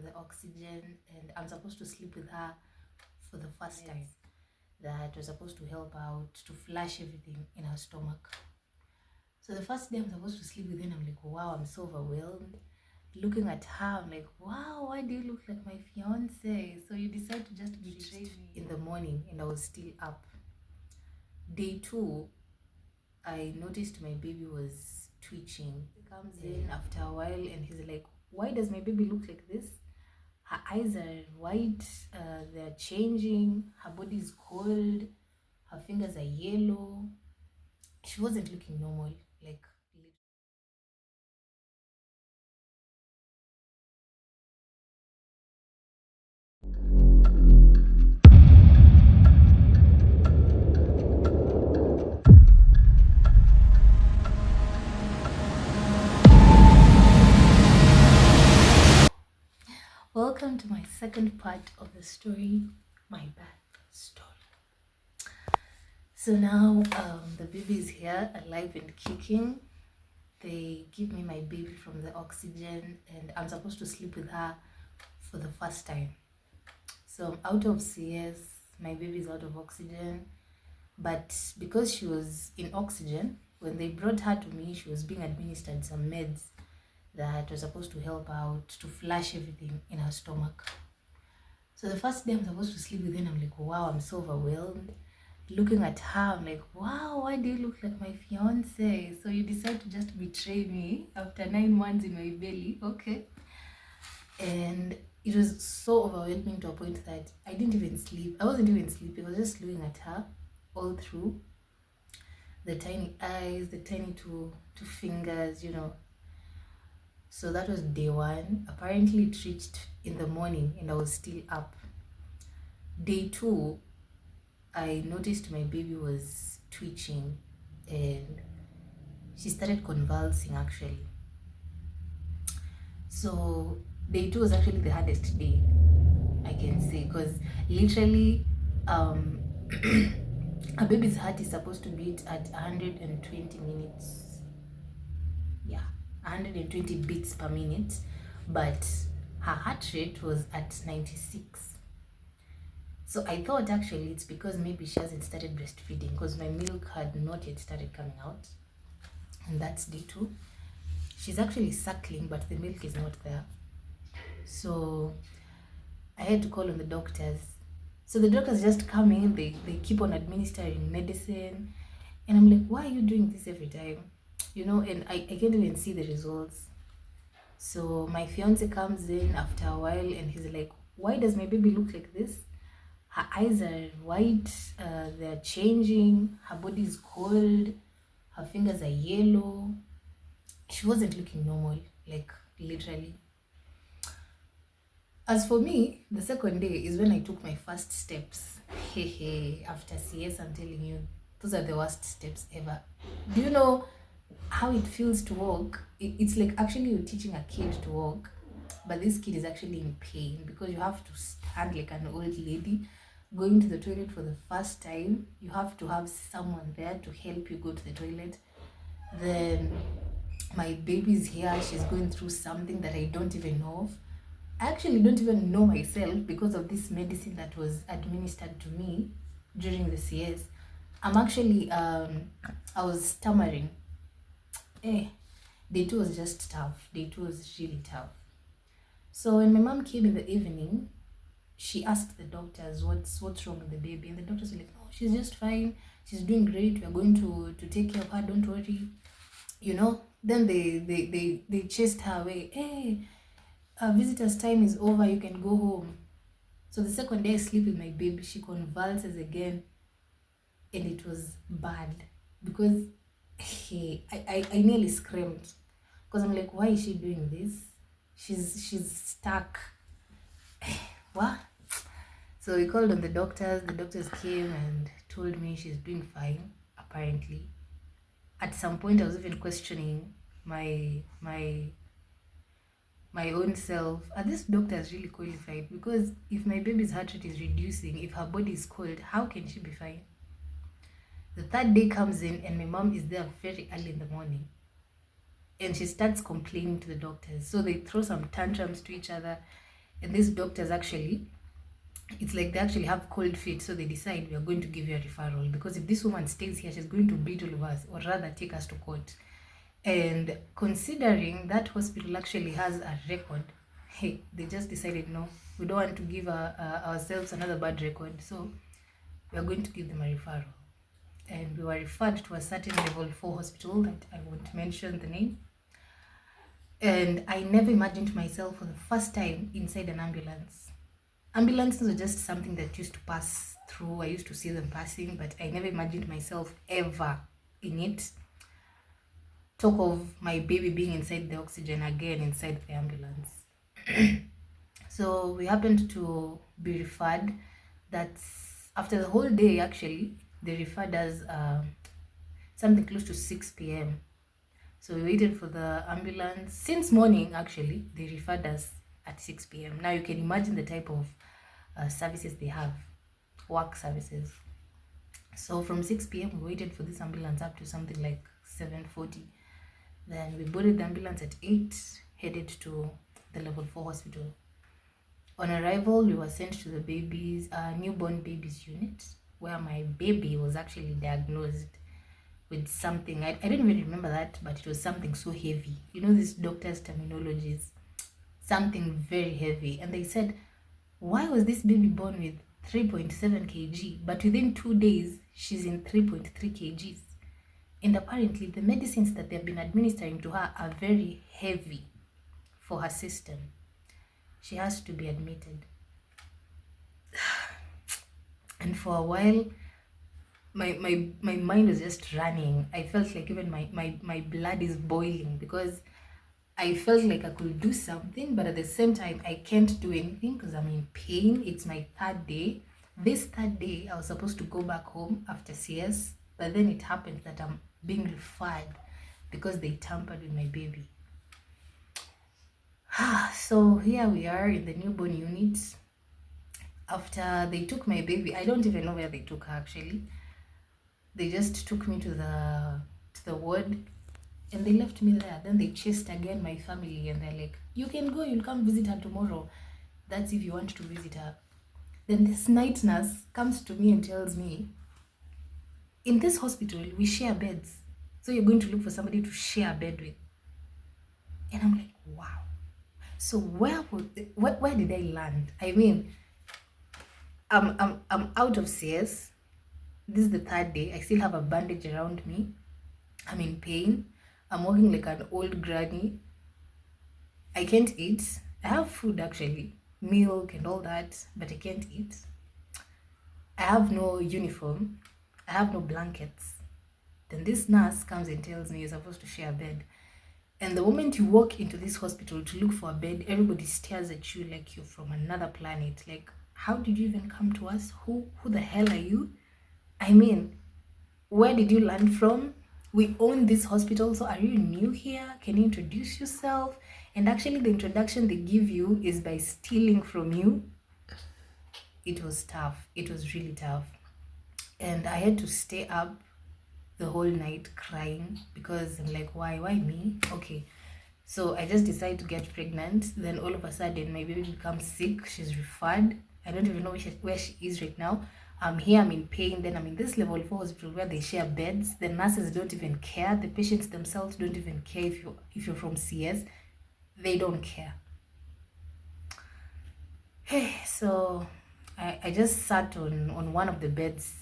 the oxygen, and I'm supposed to sleep with her for the first time. That was supposed to help out to flush everything in her stomach. So the first day I'm supposed to sleep with her, I'm like, wow, I'm so overwhelmed. Looking at her, I'm like, wow, why do you look like my fiance? So you decide to just betray me in the morning, and I was still up. Day 2, I noticed my baby was twitching. He comes in after a while and he's like, why does my baby look like this? Her eyes are white, they're changing, her body is cold, her fingers are yellow. She wasn't looking normal, like. Welcome to my second part of the story, my birth story. So now the baby is here, alive and kicking. They give me my baby from the oxygen, and I'm supposed to sleep with her for the first time. So I'm out of CS, my baby is out of oxygen, but because she was in oxygen, when they brought her to me, she was being administered some meds that were supposed to help out to flush everything in her stomach. So the first day I'm supposed to sleep with her, I'm like, wow, I'm so overwhelmed. Looking at her, I'm like, wow, why do you look like my fiance? So you decide to just betray me after 9 months in my belly, okay? And it was so overwhelming to a point that I didn't even sleep. I wasn't even sleeping. I was just looking at her all through. The tiny eyes, the tiny two fingers, So that was day 1. Apparently it reached in the morning and I was still up. Day 2, I noticed my baby was twitching and she started convulsing actually. So day 2 was actually the hardest day, I can say, because literally a baby's heart is supposed to beat at 120 minutes. Yeah, 120 beats per minute, but her heart rate was at 96. So I thought actually it's because maybe she hasn't started breastfeeding, because my milk had not yet started coming out. And that's day 2. She's actually suckling, but the milk is not there. So I had to call on the doctors. So the doctors just come in, they keep on administering medicine. And I'm like, why are you doing this every time? And I can't even see the results. So my fiance comes in after a while and he's like, why does my baby look like this? Her eyes are white, they're changing, her body is cold, her fingers are yellow. She wasn't looking normal, like literally. As for me, the second day is when I took my first steps. After CS, I'm telling you, those are the worst steps ever. Do you know how it feels to walk? It's like actually you're teaching a kid to walk, but this kid is actually in pain because you have to stand like an old lady going to the toilet for the first time. You have to have someone there to help you go to the toilet. Then my baby's here, she's going through something that I don't even know of. I actually don't even know myself because of this medicine that was administered to me during the CS. I'm actually, I was stammering. Day 2 was just tough. Day 2 was really tough. So when my mom came in the evening, she asked the doctors what's wrong with the baby, and the doctors were like, "No, she's just fine. She's doing great. We are going to take care of her. Don't worry." Then they chased her away. Hey, visitor's time is over. You can go home. So the second day I sleep with my baby, she convulses again, and it was bad because I nearly screamed because I'm like, why is she doing this? She's stuck. What? So we called on the doctors. The doctors came and told me she's doing fine, apparently. At some point, I was even questioning my own self. Are these doctors really qualified? Because if my baby's heart rate is reducing, if her body is cold, how can she be fine? The third day comes in and my mom is there very early in the morning. And she starts complaining to the doctors. So they throw some tantrums to each other. And these doctors actually, it's like they actually have cold feet, so they decide we are going to give you a referral, because if this woman stays here, she's going to beat all of us, or rather take us to court. And considering that hospital actually has a record, hey, they just decided no, we don't want to give ourselves another bad record, so we are going to give them a referral. And we were referred to a certain level 4 hospital that I won't mention the name. And I never imagined myself for the first time inside an ambulance. Ambulances are just something that used to pass through. I used to see them passing, but I never imagined myself ever in it. Talk of my baby being inside the oxygen again inside the ambulance. So we happened to be referred. That's after the whole day, actually, they referred us something close to 6 p.m. So we waited for the ambulance. Since morning, actually, they referred us at 6 p.m. Now you can imagine the type of services they have, work services. So from 6 p.m. we waited for this ambulance up to something like 7:40. Then we boarded the ambulance at 8, headed to the level 4 hospital. On arrival, we were sent to the newborn babies unit, where my baby was actually diagnosed with something. I don't even remember that, but it was something so heavy. You know, these doctors' terminologies, something very heavy. And they said, why was this baby born with 3.7 kg, but within 2 days, she's in 3.3 kgs? And apparently, the medicines that they've been administering to her are very heavy for her system. She has to be admitted. And for a while, my mind was just running. I felt like even my blood is boiling, because I felt like I could do something, but at the same time, I can't do anything because I'm in pain. It's my 3rd day. This 3rd day, I was supposed to go back home after CS, but then it happened that I'm being referred because they tampered with my baby. So here we are in the newborn unit. After they took my baby, I don't even know where they took her actually. They just took me to the ward and they left me there. Then they chased again my family and they're like, you can go, you'll come visit her tomorrow. That's if you want to visit her. Then this night nurse comes to me and tells me, in this hospital, we share beds. So you're going to look for somebody to share a bed with. And I'm like, wow. So where did I land? I mean, I'm out of CS. This is the 3rd day. I still have a bandage around me. I'm in pain. I'm walking like an old granny. I can't eat. I have food actually, milk and all that, but I can't eat. I have no uniform. I have no blankets. Then this nurse comes and tells me you're supposed to share a bed. And the moment you walk into this hospital to look for a bed, everybody stares at you like you're from another planet. Like, how did you even come to us? Who the hell are you? I mean, where did you land from? We own this hospital, so are you new here? Can you introduce yourself? And actually, the introduction they give you is by stealing from you. It was tough. It was really tough. And I had to stay up the whole night crying because I'm like, why me? Okay. So I just decided to get pregnant. Then all of a sudden, my baby becomes sick. She's referred. I don't even know where she is right now. I'm here, I'm in pain. Then I'm in this level 4 hospital where they share beds. The nurses don't even care. The patients themselves don't even care if you're from CS. They don't care. Hey, so I just sat on one of the beds.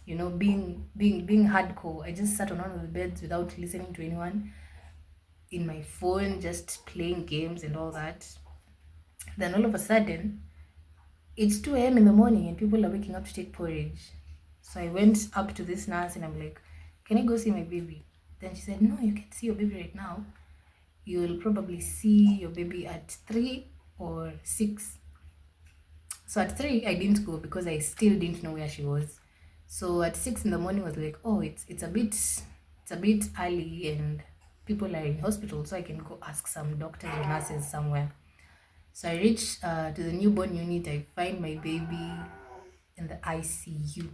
You know, being hardcore. I just sat on one of the beds without listening to anyone, in my phone, just playing games and all that. Then all of a sudden, it's 2 a.m. in the morning and people are waking up to take porridge. So I went up to this nurse and I'm like, can I go see my baby? Then she said, no, you can't see your baby right now. You'll probably see your baby at 3 or 6. So at 3, I didn't go because I still didn't know where she was. So at 6 in the morning, I was like, oh, it's a bit early and people are in hospital, so I can go ask some doctors or nurses somewhere. So I reach to the newborn unit. I find my baby in the ICU.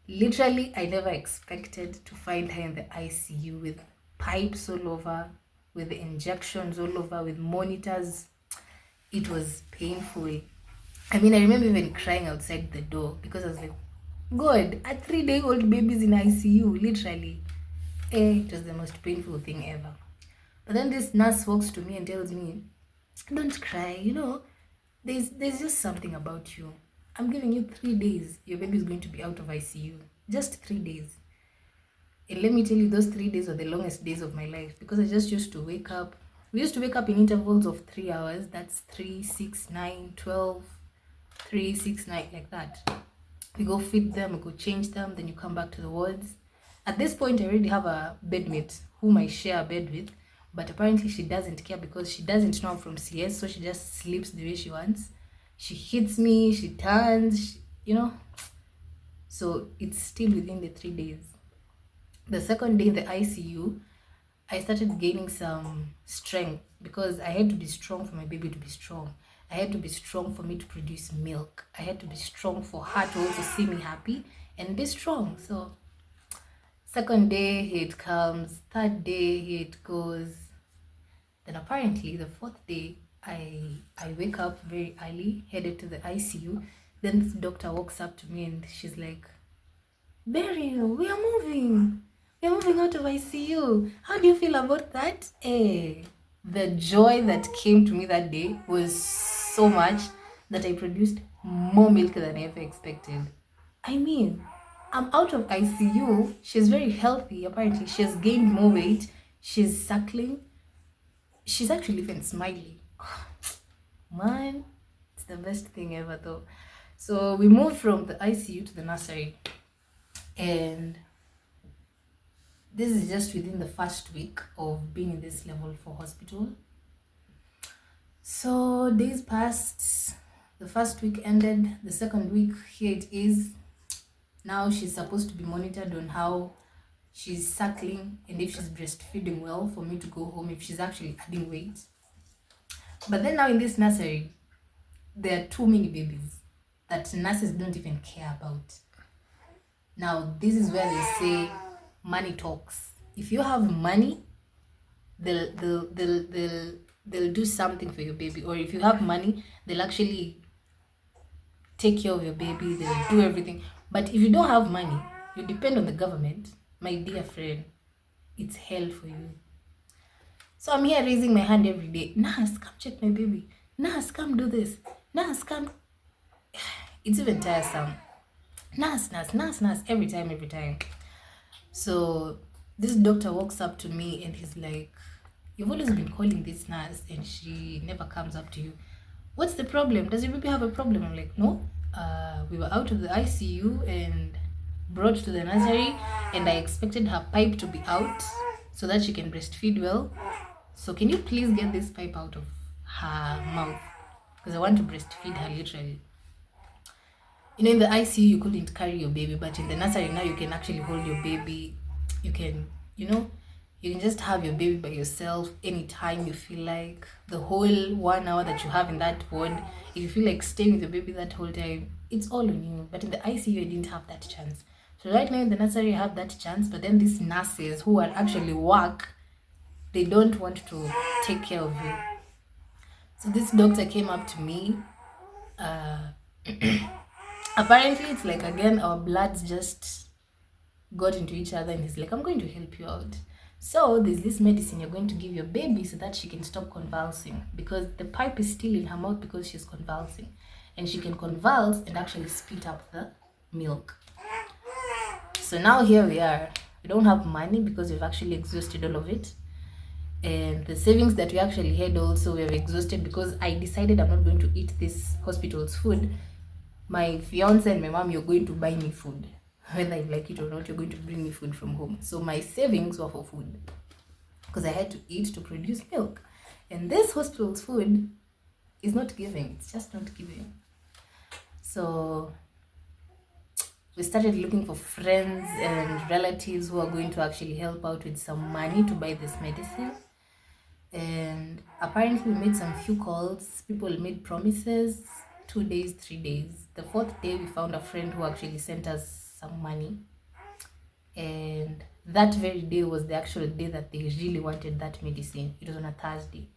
Literally, I never expected to find her in the ICU with pipes all over. with the injections all over, with monitors. It was painful. I mean, I remember even crying outside the door because I was like, God, a 3-day-old baby's in ICU, literally. It was the most painful thing ever. But then this nurse walks to me and tells me, don't cry, there's just something about you. I'm giving you 3 days. Your baby is going to be out of ICU. Just 3 days. And let me tell you, those 3 days were the longest days of my life because I just used to wake up. We used to wake up in intervals of 3 hours. That's 3, 6, 9, 12, 3, 6, 9, like that. We go feed them, we go change them, then you come back to the wards. At this point, I already have a bedmate whom I share a bed with, but apparently she doesn't care because she doesn't know I'm from CS, so she just sleeps the way she wants. She hits me, she turns, So it's still within the 3 days. The second day in the ICU, I started gaining some strength because I had to be strong for my baby to be strong. I had to be strong for me to produce milk. I had to be strong for her to also see me happy and be strong. So second day, here it comes. Third day, here it goes. Then apparently the fourth day, I wake up very early, headed to the ICU. Then this doctor walks up to me and she's like, Beryl, we are moving. We are moving out of ICU. How do you feel about that? The joy that came to me that day was so much that I produced more milk than I ever expected. I mean, I'm out of ICU. She's very healthy. Apparently, she has gained more weight. She's suckling. She's actually even smiling. Man, it's the best thing ever though. So we moved from the ICU to the nursery. And this is just within the first week of being in this level for hospital. So days passed. The first week ended. The second week, here it is. Now she's supposed to be monitored on how she's suckling and if she's breastfeeding well for me to go home if she's actually adding weight. But then now in this nursery, there are too many babies that nurses don't even care about. Now, this is where they say money talks. If you have money, they'll do something for your baby. Or if you have money, they'll actually take care of your baby. They'll do everything. But if you don't have money, you depend on the government. My dear friend, it's hell for you. So I'm here raising my hand every day. Nurse, come check my baby. Nurse, come do this. Nurse, come. It's even tiresome. Nurse, every time. So this doctor walks up to me and he's like, you've always been calling this nurse and she never comes up to you. What's the problem? Does your baby have a problem? I'm like, no. We were out of the ICU and brought to the nursery and I expected her pipe to be out so that she can breastfeed well. So can you please get this pipe out of her mouth? Because I want to breastfeed her literally. In the ICU, you couldn't carry your baby, but in the nursery now, you can actually hold your baby. You can, you can just have your baby by yourself anytime you feel like. The whole 1 hour that you have in that ward, if you feel like staying with your baby that whole time, it's all on you. But in the ICU, I didn't have that chance. So right now in the nursery, I have that chance, but then these nurses who are actually work, they don't want to take care of you. So this doctor came up to me. Apparently, it's like, again, our bloods just got into each other and he's like, I'm going to help you out. So there's this medicine you're going to give your baby so that she can stop convulsing because the pipe is still in her mouth because she's convulsing. And she can convulse and actually spit up the milk. So now here we are. We don't have money because we've actually exhausted all of it. And the savings that we actually had also, we have exhausted because I decided I'm not going to eat this hospital's food. My fiance and my mom, you're going to buy me food. Whether I like it or not, you're going to bring me food from home. So my savings were for food because I had to eat to produce milk. And this hospital's food is not giving. It's just not giving. So we started looking for friends and relatives who are going to actually help out with some money to buy this medicine. And apparently we made some few calls. People made promises. 2 days, 3 days. The fourth day, we found a friend who actually sent us some money. And that very day was the actual day that they really wanted that medicine. It was on a Thursday.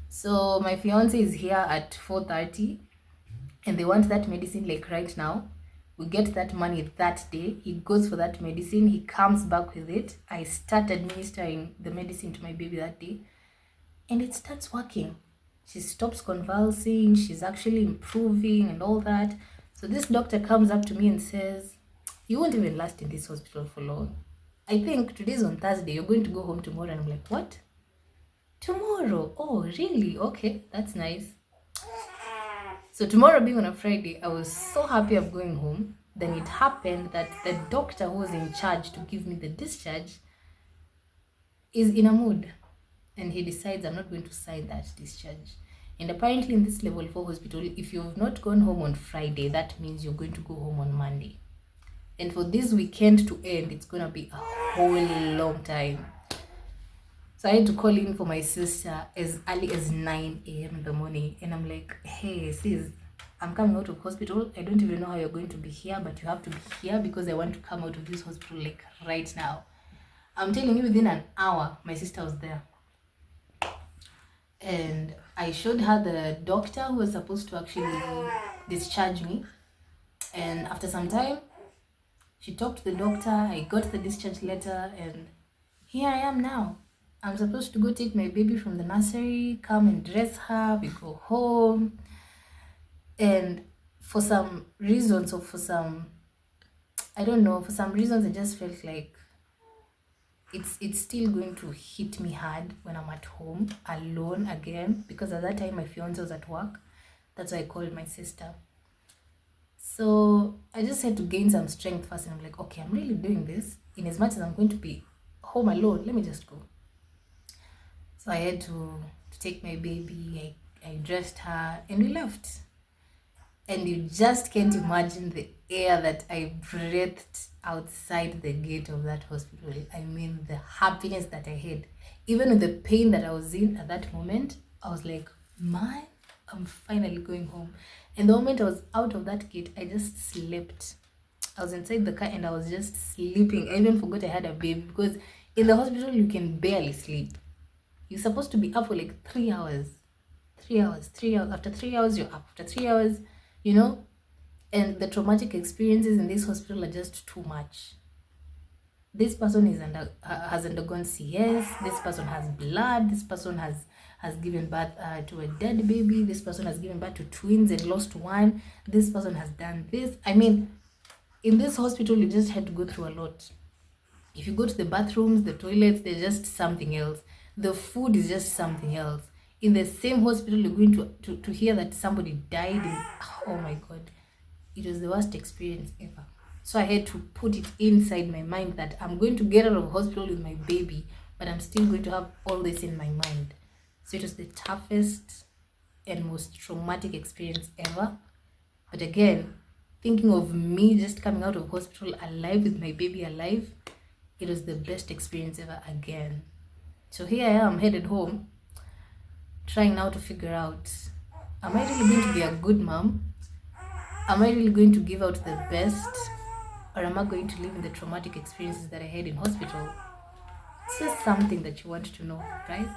So my fiance is here at 4:30 and they want that medicine like right now. We get that money that day. He goes for that medicine. He comes back with it. I start administering the medicine to my baby that day and it starts working. She stops convulsing. She's actually improving and all that. So this doctor comes up to me and says, you won't even last in this hospital for long. I think today's on Thursday. You're going to go home tomorrow. And I'm like, what? Tomorrow? Oh, really? Okay, that's nice. So tomorrow being on a Friday, I was so happy of going home. Then it happened that the doctor who was in charge to give me the discharge is in a mood. And he decides I'm not going to sign that discharge. And apparently in this level 4 hospital, if you've not gone home on Friday, that means you're going to go home on Monday. And for this weekend to end, it's going to be a whole long time. So I had to call in for my sister as early as 9 a.m. in the morning. And I'm like, hey, sis, I'm coming out of hospital. I don't even know how you're going to be here, but you have to be here because I want to come out of this hospital like right now. I'm telling you, within an hour, my sister was there. And I showed her the doctor who was supposed to actually discharge me. And after some time, she talked to the doctor. I got the discharge letter and here I am now. I'm supposed to go take my baby from the nursery, come and dress her, we go home. And for some reasons or for some, I don't know, for some reasons I just felt like it's still going to hit me hard when I'm at home alone again, because at that time my fiance was at work. That's why I called my sister. So I just had to gain some strength first, and I'm like, okay, I'm really doing this. In as much as I'm going to be home alone, let me just go. So I had to take my baby, I dressed her, and we left. And you just can't imagine the air that I breathed outside the gate of that hospital. I mean, the happiness that I had. Even with the pain that I was in at that moment, I was like, man, I'm finally going home. And the moment I was out of that gate, I just slept. I was inside the car and I was just sleeping. I even forgot I had a baby, because in the hospital, you can barely sleep. You're supposed to be up for like 3 hours. 3 hours, 3 hours. After 3 hours, you're up. After 3 hours, you know? And the traumatic experiences in this hospital are just too much. This person has undergone CS. This person has blood. This person has given birth to a dead baby. This person has given birth to twins and lost one. This person has done this. I mean, in this hospital, you just had to go through a lot. If you go to the bathrooms, the toilets, they're just something else. The food is just something else. In the same hospital, you're going to hear that somebody died. Oh my God. It was the worst experience ever. So I had to put it inside my mind that I'm going to get out of hospital with my baby, but I'm still going to have all this in my mind. So it was the toughest and most traumatic experience ever. But again, thinking of me just coming out of hospital alive with my baby alive, it was the best experience ever again. So here I am headed home, trying now to figure out, am I really going to be a good mom? Am I really going to give out the best? Or am I going to live in the traumatic experiences that I had in hospital? It's just something that you want to know, right?